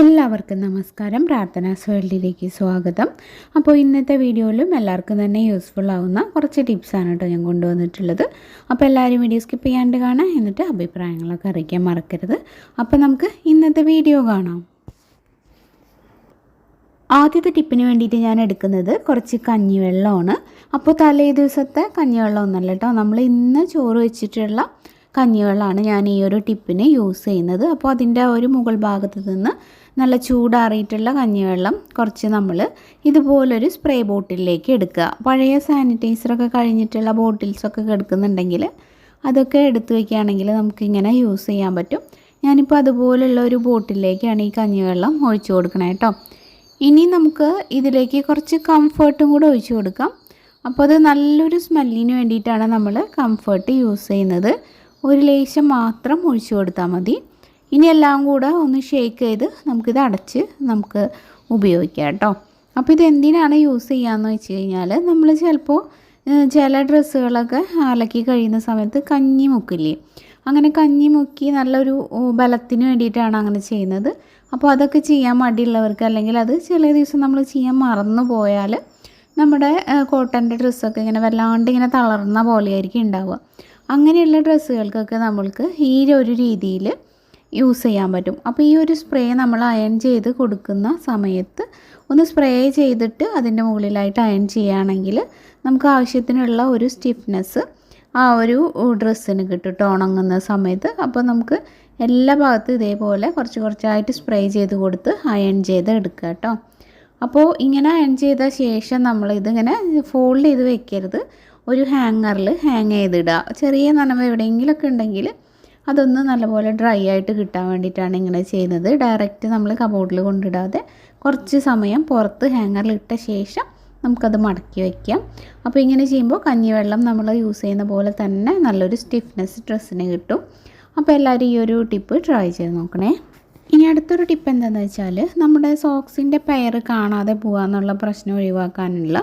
എല്ലാവർക്കും നമസ്കാരം. പ്രാർത്ഥനാസ് വേൾഡിലേക്ക് സ്വാഗതം. അപ്പോൾ ഇന്നത്തെ വീഡിയോയിലും എല്ലാവർക്കും തന്നെ യൂസ്ഫുൾ ആവുന്ന കുറച്ച് ടിപ്സാണ് കേട്ടോ ഞാൻ കൊണ്ടുവന്നിട്ടുള്ളത്. അപ്പോൾ എല്ലാവരും വീഡിയോ സ്കിപ്പ് ചെയ്യാണ്ട് കാണാം, എന്നിട്ട് അഭിപ്രായങ്ങളൊക്കെ അറിയിക്കാൻ മറക്കരുത്. അപ്പോൾ നമുക്ക് ഇന്നത്തെ വീഡിയോ കാണാം. ആദ്യത്തെ ടിപ്പിന് വേണ്ടിയിട്ട് ഞാൻ എടുക്കുന്നത് കുറച്ച് കഞ്ഞിവെള്ളമാണ്. അപ്പോൾ തലേ ദിവസത്തെ കഞ്ഞിവെള്ളം ഒന്നല്ല കേട്ടോ, നമ്മൾ ഇന്ന് ചോറ് വെച്ചിട്ടുള്ള കഞ്ഞിവെള്ളമാണ് ഞാൻ ഈ ഒരു ടിപ്പിന് യൂസ് ചെയ്യുന്നത്. അപ്പോൾ അതിൻ്റെ ഒരു മുകൾ ഭാഗത്ത് നിന്ന് നല്ല ചൂടാറിയിട്ടുള്ള കഞ്ഞിവെള്ളം കുറച്ച് നമ്മൾ ഇതുപോലൊരു സ്പ്രേ ബോട്ടിലേക്ക് എടുക്കുക. പഴയ സാനിറ്റൈസറൊക്കെ കഴിഞ്ഞിട്ടുള്ള ബോട്ടിൽസൊക്കെ കിടക്കുന്നുണ്ടെങ്കിൽ അതൊക്കെ എടുത്ത് വയ്ക്കുകയാണെങ്കിൽ നമുക്കിങ്ങനെ യൂസ് ചെയ്യാൻ പറ്റും. ഞാനിപ്പോൾ അതുപോലുള്ള ഒരു ബോട്ടിലേക്കാണ് ഈ കഞ്ഞിവെള്ളം ഒഴിച്ചു കൊടുക്കണേ കേട്ടോ. ഇനി നമുക്ക് ഇതിലേക്ക് കുറച്ച് കംഫർട്ടും കൂടെ ഒഴിച്ചു കൊടുക്കാം. അപ്പോൾ അത് നല്ലൊരു സ്മെല്ലിന് വേണ്ടിയിട്ടാണ് നമ്മൾ കംഫർട്ട് യൂസ് ചെയ്യുന്നത്. ഒരു ലേശം മാത്രം ഒഴിച്ചു കൊടുത്താൽ മതി. ഇനി എല്ലാം കൂടെ ഒന്ന് ഷേക്ക് ചെയ്ത് നമുക്കിത് അടച്ച് നമുക്ക് ഉപയോഗിക്കാം കേട്ടോ. അപ്പോൾ ഇത് എന്തിനാണ് യൂസ് ചെയ്യാമെന്ന് വെച്ച് കഴിഞ്ഞാൽ, നമ്മൾ ചിലപ്പോൾ ചില ഡ്രസ്സുകളൊക്കെ അലക്കി കഴിയുന്ന സമയത്ത് കഞ്ഞി മുക്കില്ലേ, അങ്ങനെ കഞ്ഞി മുക്കി നല്ലൊരു ബലത്തിന് വേണ്ടിയിട്ടാണ് അങ്ങനെ ചെയ്യുന്നത്. അപ്പോൾ അതൊക്കെ ചെയ്യാൻ മടിയുള്ളവർക്ക്, അല്ലെങ്കിൽ അത് ചില ദിവസം നമ്മൾ ചെയ്യാൻ മറന്നു പോയാൽ നമ്മുടെ കോട്ടൻ്റെ ഡ്രസ്സൊക്കെ ഇങ്ങനെ വല്ലാണ്ട് ഇങ്ങനെ തളർന്ന പോലെയായിരിക്കും ഉണ്ടാവുക. അങ്ങനെയുള്ള ഡ്രസ്സുകൾക്കൊക്കെ നമ്മൾക്ക് ഈ ഒരു രീതിയിൽ യൂസ് ചെയ്യാൻ പറ്റും. അപ്പോൾ ഈ ഒരു സ്പ്രേ നമ്മൾ അയൺ ചെയ്ത് കൊടുക്കുന്ന സമയത്ത് ഒന്ന് സ്പ്രേ ചെയ്തിട്ട് അതിൻ്റെ മുകളിലായിട്ട് അയൺ ചെയ്യുകയാണെങ്കിൽ നമുക്ക് ആവശ്യത്തിനുള്ള ഒരു സ്റ്റിഫ്നെസ് ആ ഒരു ഡ്രസ്സിന് കിട്ടും കേട്ടോ ഉണങ്ങുന്ന സമയത്ത്. അപ്പോൾ നമുക്ക് എല്ലാ ഭാഗത്തും ഇതേപോലെ കുറച്ച് കുറച്ചായിട്ട് സ്പ്രേ ചെയ്ത് കൊടുത്ത് അയൺ ചെയ്ത് എടുക്കുക കേട്ടോ. അപ്പോൾ ഇങ്ങനെ അയൺ ചെയ്ത ശേഷം നമ്മളിതിങ്ങനെ ഫോൾഡ് ചെയ്ത് വെക്കരുത്, ഒരു ഹാങ്ങറിൽ ഹാങ് ചെയ്തിടുക. ചെറിയ നനവ് എവിടെയെങ്കിലുമൊക്കെ ഉണ്ടെങ്കിൽ അതൊന്ന് നല്ലപോലെ ഡ്രൈ ആയിട്ട് കിട്ടാൻ വേണ്ടിയിട്ടാണ് ഇങ്ങനെ ചെയ്യുന്നത്. ഡയറക്റ്റ് നമ്മൾ കബോർഡിൽ കൊണ്ടിടാതെ കുറച്ച് സമയം പുറത്ത് ഹാങ്ങറിൽ ഇട്ട ശേഷം നമുക്കത് മടക്കി വയ്ക്കാം. അപ്പോൾ ഇങ്ങനെ ചെയ്യുമ്പോൾ കഞ്ഞിവെള്ളം നമ്മൾ യൂസ് ചെയ്യുന്ന പോലെ തന്നെ നല്ലൊരു സ്റ്റിഫ്നെസ് ഡ്രസ്സിന് കിട്ടും. അപ്പോൾ എല്ലാവരും ഈ ഒരു ടിപ്പ് ട്രൈ ചെയ്ത് നോക്കണേ. ഇനി അടുത്തൊരു ടിപ്പ് എന്താണെന്ന് വെച്ചാൽ, നമ്മുടെ സോക്സിൻ്റെ പെയർ കാണാതെ പോകാമെന്നുള്ള പ്രശ്നം ഒഴിവാക്കാനുള്ള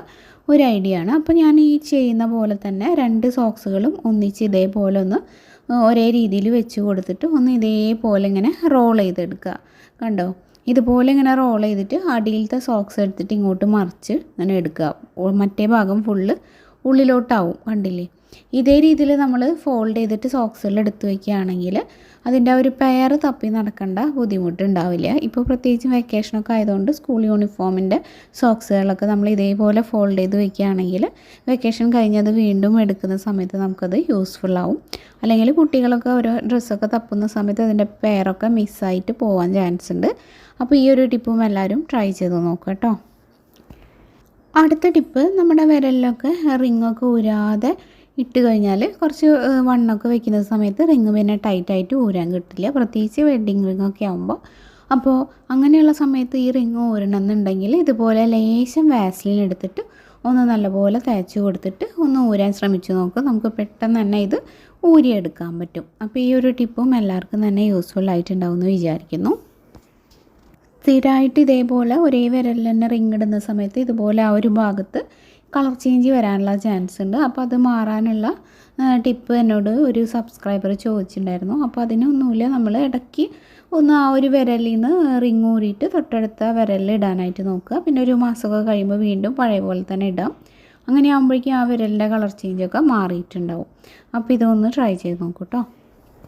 ഒരു ഐഡിയ ആണ്. അപ്പോൾ ഞാൻ ഈ ചെയ്യുന്ന പോലെ തന്നെ 2 സോക്സുകളും ഒന്നിച്ച് ഇതേപോലെ ഒന്ന് ഒരേ രീതിയിൽ വെച്ച് കൊടുത്തിട്ട് ഒന്ന് ഇതേപോലെ ഇങ്ങനെ റോൾ ചെയ്തെടുക്കുക. കണ്ടോ, ഇതുപോലെ ഇങ്ങനെ റോൾ ചെയ്തിട്ട് അടിയിലത്തെ സോക്സ് എടുത്തിട്ട് ഇങ്ങോട്ട് മറിച്ച് ഇങ്ങനെ എടുക്കുക. മറ്റേ ഭാഗം ഫുള്ള് ഉള്ളിലോട്ടാവും, കണ്ടില്ലേ? ഇതേ രീതിയിൽ നമ്മൾ ഫോൾഡ് ചെയ്തിട്ട് സോക്സുകൾ എടുത്ത് വയ്ക്കുകയാണെങ്കിൽ അതിൻ്റെ ഒരു പെയർ തപ്പി നടക്കേണ്ട ബുദ്ധിമുട്ടുണ്ടാവില്ല. ഇപ്പോൾ പ്രത്യേകിച്ച് വെക്കേഷനൊക്കെ ആയതുകൊണ്ട് സ്കൂൾ യൂണിഫോമിൻ്റെ സോക്സുകളൊക്കെ നമ്മൾ ഇതേപോലെ ഫോൾഡ് ചെയ്ത് വയ്ക്കുകയാണെങ്കിൽ വെക്കേഷൻ കഴിഞ്ഞത് വീണ്ടും എടുക്കുന്ന സമയത്ത് നമുക്കത് യൂസ്ഫുൾ ആവും. അല്ലെങ്കിൽ കുട്ടികളൊക്കെ ഓരോ ഡ്രസ്സൊക്കെ തപ്പുന്ന സമയത്ത് അതിൻ്റെ പെയറൊക്കെ മിസ്സായിട്ട് പോകാൻ ചാൻസ് ഉണ്ട്. അപ്പോൾ ഈ ഒരു ടിപ്പും എല്ലാവരും ട്രൈ ചെയ്ത് നോക്കാം കേട്ടോ. അടുത്ത ടിപ്പ്, നമ്മുടെ വിരലിലൊക്കെ റിങ്ങൊക്കെ ഊരാതെ ഇട്ട് കഴിഞ്ഞാൽ കുറച്ച് വണ്ണൊക്കെ വെക്കുന്ന സമയത്ത് റിങ് പിന്നെ ടൈറ്റായിട്ട് ഊരാൻ കിട്ടില്ല, പ്രത്യേകിച്ച് വെഡ്ഡിങ് റിങ്ങൊക്കെ ആകുമ്പോൾ. അപ്പോൾ അങ്ങനെയുള്ള സമയത്ത് ഈ റിങ് ഊരണമെന്നുണ്ടെങ്കിൽ ഇതുപോലെ ലേശം വാസ്ലിൻ എടുത്തിട്ട് ഒന്ന് നല്ലപോലെ തേച്ച് കൊടുത്തിട്ട് ഒന്ന് ഊരാൻ ശ്രമിച്ചു നോക്കുക. നമുക്ക് പെട്ടെന്ന് തന്നെ ഇത് ഊരിയെടുക്കാൻ പറ്റും. അപ്പോൾ ഈ ഒരു ടിപ്പും എല്ലാവർക്കും തന്നെ യൂസ്ഫുൾ ആയിട്ടുണ്ടാവുമെന്ന് വിചാരിക്കുന്നു. സ്ഥിരമായിട്ട് ഇതേപോലെ ഒരേ വിരലിൽ തന്നെ റിങ് ഇടുന്ന സമയത്ത് ഇതുപോലെ ആ ഒരു ഭാഗത്ത് കളർ ചേഞ്ച് വരാനുള്ള ചാൻസ് ഉണ്ട്. അപ്പോൾ അത് മാറാനുള്ള ടിപ്പ് എന്നോട് ഒരു സബ്സ്ക്രൈബർ ചോദിച്ചിട്ടുണ്ടായിരുന്നു. അപ്പോൾ അതിനൊന്നുമില്ല, നമ്മൾ ഇടയ്ക്ക് ഒന്ന് ആ ഒരു വിരലിൽ നിന്ന് റിങ് ഊരിയിട്ട് തൊട്ടടുത്ത വിരലിൽ ഇടാനായിട്ട് നോക്കുക. പിന്നെ ഒരു മാസമൊക്കെ കഴിയുമ്പോൾ വീണ്ടും പഴയ പോലെ തന്നെ ഇടാം. അങ്ങനെ ആകുമ്പോഴേക്കും ആ വിരലിൻ്റെ കളർ ചേഞ്ചൊക്കെ മാറിയിട്ടുണ്ടാവും. അപ്പോൾ ഇതൊന്ന് ട്രൈ ചെയ്ത് നോക്കൂ കേട്ടോ.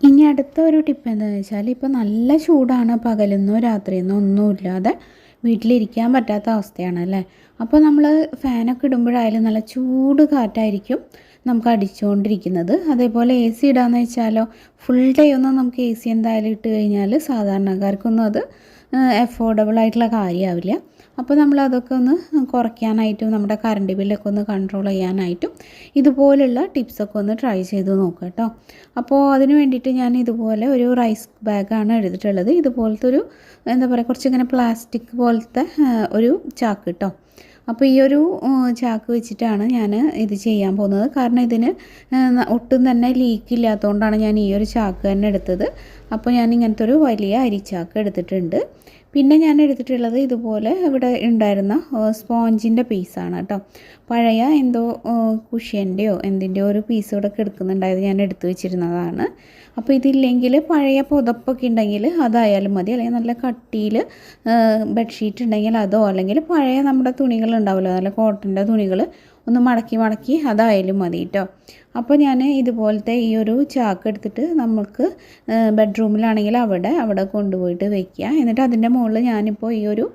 ഇനി അടുത്ത ഒരു ടിപ്പ് എന്താണെന്ന് വെച്ചാൽ, ഇപ്പോൾ നല്ല ചൂടാണ്, പകലെന്നോ രാത്രിയെന്നോ ഒന്നുമില്ലാതെ വീട്ടിലിരിക്കാൻ പറ്റാത്ത അവസ്ഥയാണ് അല്ലേ. അപ്പോൾ നമ്മൾ ഫാനൊക്കെ ഇടുമ്പോഴായാലും നല്ല ചൂട് കാറ്റായിരിക്കും നമുക്ക് അടിച്ചുകൊണ്ടിരിക്കുന്നത്. അതേപോലെ AC ഇടാന്ന് വെച്ചാലോ, ഫുൾ ഡേ ഒന്നും നമുക്ക് AC എന്തായാലും ഇട്ട് കഴിഞ്ഞാൽ സാധാരണക്കാർക്കൊന്നും അത് അഫോർഡബിൾ ആയിട്ടുള്ള കാര്യമാവില്ല. അപ്പോൾ നമ്മളതൊക്കെ ഒന്ന് കുറയ്ക്കാനായിട്ടും നമ്മുടെ കറണ്ട് ബില്ലൊക്കെ ഒന്ന് കൺട്രോൾ ചെയ്യാനായിട്ടും ഇതുപോലുള്ള ടിപ്സൊക്കെ ഒന്ന് ട്രൈ ചെയ്ത് നോക്കുക കേട്ടോ. അപ്പോൾ അതിന് വേണ്ടിയിട്ട് ഞാൻ ഇതുപോലെ ഒരു റൈസ് ബാഗാണ് എടുത്തിട്ടുള്ളത്. ഇതുപോലത്തെ ഒരു എന്താ പറയുക, കുറച്ചിങ്ങനെ പ്ലാസ്റ്റിക് പോലത്തെ ഒരു ചാക്ക് കേട്ടോ. അപ്പോൾ ഈ ഒരു ചാക്ക് വെച്ചിട്ടാണ് ഞാൻ ഇത് ചെയ്യാൻ പോകുന്നത്. കാരണം ഇതിന് ഒട്ടും തന്നെ ലീക്ക് ഇല്ലാത്തതുകൊണ്ടാണ് ഞാൻ ഈ ഒരു ചാക്ക് തന്നെ എടുത്തത്. അപ്പോൾ ഞാൻ ഇങ്ങനത്തെ ഒരു വലിയ അരിച്ചാക്ക് എടുത്തിട്ടുണ്ട്. പിന്നെ ഞാൻ എടുത്തിട്ടുള്ളത് ഇതുപോലെ ഇവിടെ ഉണ്ടായിരുന്ന സ്പോഞ്ചിൻ്റെ പീസാണ് കേട്ടോ. പഴയ എന്തോ കുഷ്യൻ്റെയോ എന്തിൻ്റെയോ ഒരു പീസ് ഇവിടെ കിടക്കുന്നുണ്ടായത് ഞാൻ എടുത്തു വെച്ചിരുന്നതാണ്. അപ്പോൾ ഇതില്ലെങ്കിൽ പഴയ പുതപ്പൊക്കെ ഉണ്ടെങ്കിൽ അതായാലും മതി, അല്ലെങ്കിൽ നല്ല കട്ടിയിൽ ബെഡ്ഷീറ്റ് ഉണ്ടെങ്കിൽ അതോ, അല്ലെങ്കിൽ പഴയ നമ്മുടെ തുണികൾ ഉണ്ടാവുമല്ലോ, നല്ല കോട്ടൻ്റെ തുണികൾ ഒന്ന് മടക്കി അതായാലും മതി കേട്ടോ. അപ്പോൾ ഞാൻ ഇതുപോലത്തെ ഈ ഒരു ചാക്ക് എടുത്തിട്ട് നമുക്ക് ബെഡ്റൂമിലാണെങ്കിൽ അവിടെ കൊണ്ടുപോയിട്ട് വെക്കുക. എന്നിട്ട് അതിൻ്റെ മുകളിൽ ഞാനിപ്പോൾ ഈ ഒരു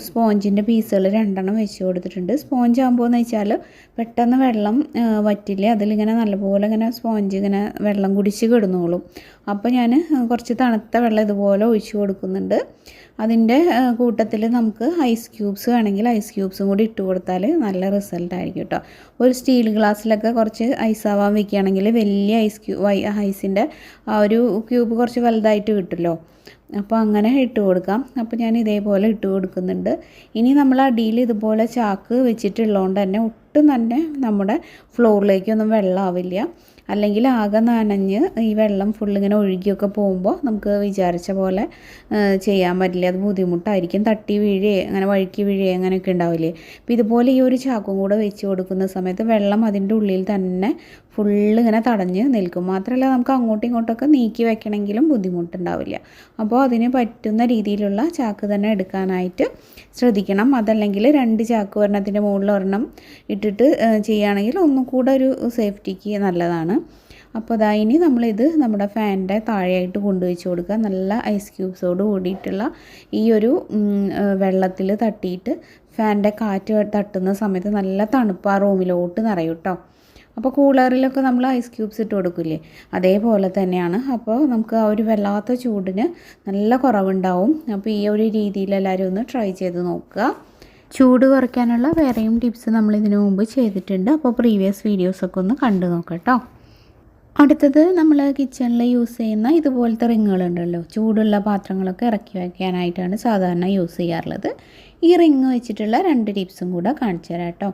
സ്പോഞ്ചിൻ്റെ പീസുകൾ 2 വെച്ച് കൊടുത്തിട്ടുണ്ട്. സ്പോഞ്ച് ആകുമ്പോൾ എന്ന് വെച്ചാൽ പെട്ടെന്ന് വെള്ളം വറ്റില്ല, അതിലിങ്ങനെ നല്ലപോലെ ഇങ്ങനെ സ്പോഞ്ച് ഇങ്ങനെ വെള്ളം കുടിച്ച് കിടന്നോളും. അപ്പോൾ ഞാൻ കുറച്ച് തണുത്ത വെള്ളം ഇതുപോലെ ഒഴിച്ച് കൊടുക്കുന്നുണ്ട്. അതിൻ്റെ കൂട്ടത്തിൽ നമുക്ക് ഐസ് ക്യൂബ്സ് വേണമെങ്കിൽ ഐസ് ക്യൂബ്സും കൂടി ഇട്ട് കൊടുത്താൽ നല്ല റിസൾട്ട് ആയിരിക്കും കേട്ടോ. ഒരു സ്റ്റീൽ ഗ്ലാസ്സിലൊക്കെ കുറച്ച് ഐസ് ആവാൻ വെക്കുകയാണെങ്കിൽ വലിയ ഐസിൻ്റെ ആ ഒരു ക്യൂബ് കുറച്ച് വലുതായിട്ട് കിട്ടുമല്ലോ. അപ്പോൾ അങ്ങനെ ഇട്ട് കൊടുക്കാം. അപ്പോൾ ഞാൻ ഇതേപോലെ ഇട്ട് കൊടുക്കുന്നുണ്ട്. ഇനി നമ്മൾ അടിയിൽ ഇതുപോലെ ചാക്ക് വെച്ചിട്ടുള്ളതുകൊണ്ട് തന്നെ ഒട്ടും തന്നെ നമ്മുടെ ഫ്ലോറിലേക്കൊന്നും വെള്ളമാവില്ല. അല്ലെങ്കിൽ ആകെ നനഞ്ഞ് ഈ വെള്ളം ഫുള്ളിങ്ങനെ ഒഴുകിയൊക്കെ പോകുമ്പോൾ നമുക്ക് വിചാരിച്ച പോലെ ചെയ്യാൻ പറ്റില്ല, അത് ബുദ്ധിമുട്ടായിരിക്കും. തട്ടി വീഴുകയോ അങ്ങനെ വഴുക്കി വീഴുകയോ അങ്ങനെയൊക്കെ ഉണ്ടാവില്ലേ. അപ്പോൾ ഇതുപോലെ ഈ ഒരു ചാക്കും കൂടെ വെച്ച് കൊടുക്കുന്ന സമയത്ത് വെള്ളം അതിൻ്റെ ഉള്ളിൽ തന്നെ ഫുള്ളിങ്ങനെ തടഞ്ഞ് നിൽക്കും. മാത്രമല്ല നമുക്ക് അങ്ങോട്ടും ഇങ്ങോട്ടൊക്കെ നീക്കി വെക്കണമെങ്കിലും ബുദ്ധിമുട്ടുണ്ടാവില്ല. അപ്പോൾ അതിന് പറ്റുന്ന രീതിയിലുള്ള ചാക്ക് തന്നെ എടുക്കാനായിട്ട് ശ്രദ്ധിക്കണം. അതല്ലെങ്കിൽ 2 ചാക്ക് ഒരെണ്ണത്തിൻ്റെ മുകളിൽ ഒരെണ്ണം ഇട്ടിട്ട് ചെയ്യുകയാണെങ്കിൽ ഒന്നും കൂടെ ഒരു സേഫ്റ്റിക്ക് നല്ലതാണ്. അപ്പോൾ അതാ ഇനി നമ്മളിത് നമ്മുടെ ഫാനിൻ്റെ താഴെയായിട്ട് കൊണ്ടുവച്ച് കൊടുക്കുക. നല്ല ഐസ് ക്യൂബ്സോട് കൂടിയിട്ടുള്ള ഈ ഒരു വെള്ളത്തിൽ തട്ടിയിട്ട് ഫാനിൻ്റെ കാറ്റ് തട്ടുന്ന സമയത്ത് നല്ല തണുപ്പ് ആ റൂമിലോട്ട് നിറയും കേട്ടോ. അപ്പോൾ കൂളറിലൊക്കെ നമ്മൾ ഐസ് ക്യൂബ്സ് ഇട്ട് കൊടുക്കില്ലേ, അതേപോലെ തന്നെയാണ്. അപ്പോൾ നമുക്ക് ആ ഒരു വല്ലാത്ത ചൂടിന് നല്ല കുറവുണ്ടാവും. അപ്പോൾ ഈ ഒരു രീതിയിൽ എല്ലാവരും ഒന്ന് ട്രൈ ചെയ്ത് നോക്കുക. ചൂട് കുറയ്ക്കാനുള്ള വേറെയും ടിപ്സ് നമ്മൾ ഇതിനു മുമ്പ് ചെയ്തിട്ടുണ്ട്. അപ്പോൾ പ്രീവിയസ് വീഡിയോസൊക്കെ ഒന്ന് കണ്ടു നോക്കാം കേട്ടോ. അടുത്തത് നമ്മൾ കിച്ചണിൽ യൂസ് ചെയ്യുന്ന ഇതുപോലത്തെ റിങ്ങുകളുണ്ടല്ലോ, ചൂടുള്ള പാത്രങ്ങളൊക്കെ ഇറക്കി വയ്ക്കാനായിട്ടാണ് സാധാരണ യൂസ് ചെയ്യാറുള്ളത്. ഈ റിങ് വെച്ചിട്ടുള്ള 2 ടിപ്സും കൂടെ കാണിച്ചു തരാം കേട്ടോ.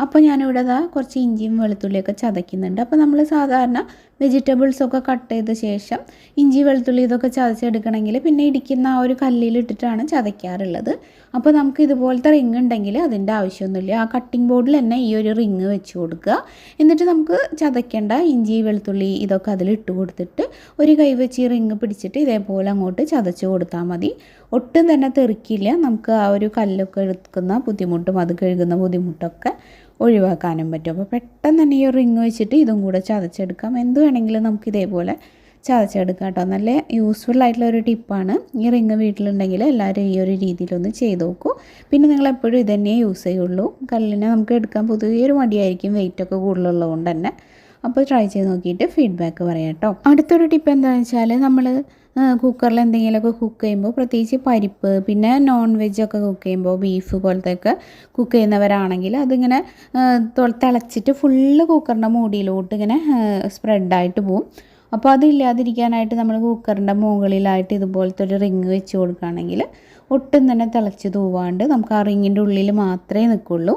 അപ്പോൾ ഞാനിവിടെ കുറച്ച് ഇഞ്ചിയും വെളുത്തുള്ളിയൊക്കെ ചതയ്ക്കുന്നുണ്ട്. അപ്പോൾ നമ്മൾ സാധാരണ വെജിറ്റബിൾസൊക്കെ കട്ട് ചെയ്ത ശേഷം ഇഞ്ചി വെളുത്തുള്ളി ഇതൊക്കെ ചതച്ചെടുക്കണമെങ്കിൽ പിന്നെ ഇടിക്കുന്ന ആ ഒരു കല്ലിലിട്ടിട്ടാണ് ചതയ്ക്കാറുള്ളത്. അപ്പോൾ നമുക്ക് ഇതുപോലത്തെ റിങ് ഉണ്ടെങ്കിൽ അതിൻ്റെ ആവശ്യമൊന്നുമില്ല. ആ കട്ടിംഗ് ബോർഡിൽ തന്നെ ഈ ഒരു റിങ് വെച്ച് കൊടുക്കുക. എന്നിട്ട് നമുക്ക് ചതയ്ക്കേണ്ട ഇഞ്ചി വെളുത്തുള്ളി ഇതൊക്കെ അതിലിട്ട് കൊടുത്തിട്ട് ഒരു കൈ വെച്ച് ഈ റിങ് പിടിച്ചിട്ട് ഇതേപോലെ അങ്ങോട്ട് ചതച്ച് കൊടുത്താൽ മതി. ഒട്ടും തന്നെ തെറിക്കില്ല. നമുക്ക് ആ ഒരു കല്ലൊക്കെ എടുക്കുന്ന ബുദ്ധിമുട്ടും അത് കഴുകുന്ന ബുദ്ധിമുട്ടൊക്കെ ഒഴിവാക്കാനും പറ്റും. അപ്പോൾ പെട്ടെന്ന് തന്നെ ഈ റിങ് വെച്ചിട്ട് ഇതും കൂടെ ചതച്ചെടുക്കാം. എന്ത് വേണമെങ്കിലും നമുക്ക് ഇതേപോലെ ചതച്ചെടുക്കാം കേട്ടോ. നല്ല യൂസ്ഫുൾ ആയിട്ടുള്ള ഒരു ടിപ്പാണ്. ഈ റിങ് വീട്ടിലുണ്ടെങ്കിൽ എല്ലാവരും ഈ ഒരു രീതിയിലൊന്ന് ചെയ്ത് നോക്കൂ. പിന്നെ നിങ്ങൾ എപ്പോഴും ഇതന്നെ യൂസ് ചെയ്യുള്ളൂ. കല്ലിനെ നമുക്ക് എടുക്കാൻ പൊതുവേ ഒരു മടിയായിരിക്കും, വെയിറ്റൊക്കെ കൂടുതലുള്ളത് കൊണ്ട് തന്നെ. അപ്പോൾ ട്രൈ ചെയ്ത് നോക്കിയിട്ട് ഫീഡ്ബാക്ക് പറയാം കേട്ടോ. അടുത്തൊരു ടിപ്പ് എന്താണെന്ന് വെച്ചാൽ നമ്മൾ കുക്കറിൽ എന്തെങ്കിലുമൊക്കെ കുക്ക് ചെയ്യുമ്പോൾ, പ്രത്യേകിച്ച് പരിപ്പ് പിന്നെ നോൺ വെജൊക്കെ കുക്ക് ചെയ്യുമ്പോൾ ബീഫ് പോലത്തെയൊക്കെ കുക്ക് ചെയ്യുന്നവരാണെങ്കിൽ അതിങ്ങനെ തിളച്ചിട്ട് ഫുള്ള് കുക്കറിൻ്റെ മൂടിയിലോട്ട് ഇങ്ങനെ സ്പ്രെഡായിട്ട് പോവും. അപ്പോൾ അതില്ലാതിരിക്കാനായിട്ട് നമ്മൾ കുക്കറിൻ്റെ മുകളിലായിട്ട് ഇതുപോലത്തെ ഒരു റിങ് വെച്ച് കൊടുക്കുകയാണെങ്കിൽ ഒട്ടും തന്നെ തിളച്ച് തൂവാണ്ട് നമുക്ക് ആ റിങ്ങിൻ്റെ ഉള്ളിൽ മാത്രമേ നിൽക്കുള്ളൂ.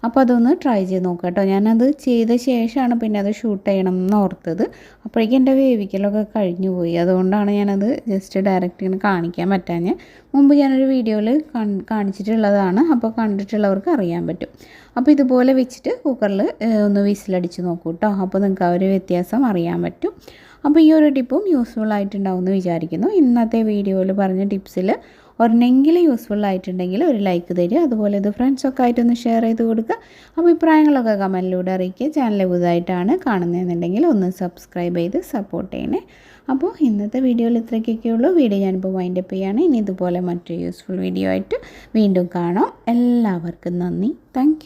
അപ്പോൾ അതൊന്ന് ട്രൈ ചെയ്ത് നോക്കാം കേട്ടോ. ഞാനത് ചെയ്ത ശേഷമാണ് പിന്നെ അത് ഷൂട്ട് ചെയ്യണം എന്ന് ഓർത്തത്. അപ്പോഴേക്കും എൻ്റെ വേവിക്കലൊക്കെ കഴിഞ്ഞു പോയി. അതുകൊണ്ടാണ് ഞാനത് ജസ്റ്റ് ഡയറക്റ്റ് ഇങ്ങനെ കാണിക്കാൻ പറ്റാഞ്ഞ്. മുമ്പ് ഞാനൊരു വീഡിയോയിൽ കാണിച്ചിട്ടുള്ളതാണ്. അപ്പോൾ കണ്ടിട്ടുള്ളവർക്ക് അറിയാൻ പറ്റും. അപ്പോൾ ഇതുപോലെ വെച്ചിട്ട് കുക്കറിൽ ഒന്ന് വിസിലടിച്ച് നോക്കൂ കേട്ടോ. അപ്പോൾ നിങ്ങൾക്ക് ആ ഒരു വ്യത്യാസം അറിയാൻ പറ്റും. അപ്പോൾ ഈ ഒരു ടിപ്പും യൂസ്ഫുൾ ആയിട്ടുണ്ടാവും എന്ന് വിചാരിക്കുന്നു. ഇന്നത്തെ വീഡിയോയിൽ പറഞ്ഞ ടിപ്സിൽ ഒരെണ്ണെങ്കിലും യൂസ്ഫുൾ ആയിട്ടുണ്ടെങ്കിൽ ഒരു ലൈക്ക് തരിക. അതുപോലെ ഇത് ഫ്രണ്ട്സൊക്കെ ആയിട്ടൊന്ന് ഷെയർ ചെയ്ത് കൊടുക്കുക. അഭിപ്രായങ്ങളൊക്കെ കമൻറ്റിലൂടെ അറിയിക്കുക. ചാനൽ പുതുതായിട്ടാണ് കാണുന്നതെന്നുണ്ടെങ്കിൽ ഒന്ന് സബ്സ്ക്രൈബ് ചെയ്ത് സപ്പോർട്ട് ചെയ്യണേ. അപ്പോൾ ഇന്നത്തെ വീഡിയോയിൽ ഇത്രയൊക്കെ ഉള്ളൂ. വീഡിയോ ഞാനിപ്പോൾ വൈൻഡപ്പ് ചെയ്യുകയാണ്. ഇനി ഇതുപോലെ മറ്റൊരു യൂസ്ഫുൾ വീഡിയോ ആയിട്ട് വീണ്ടും കാണാം. എല്ലാവർക്കും നന്ദി. താങ്ക്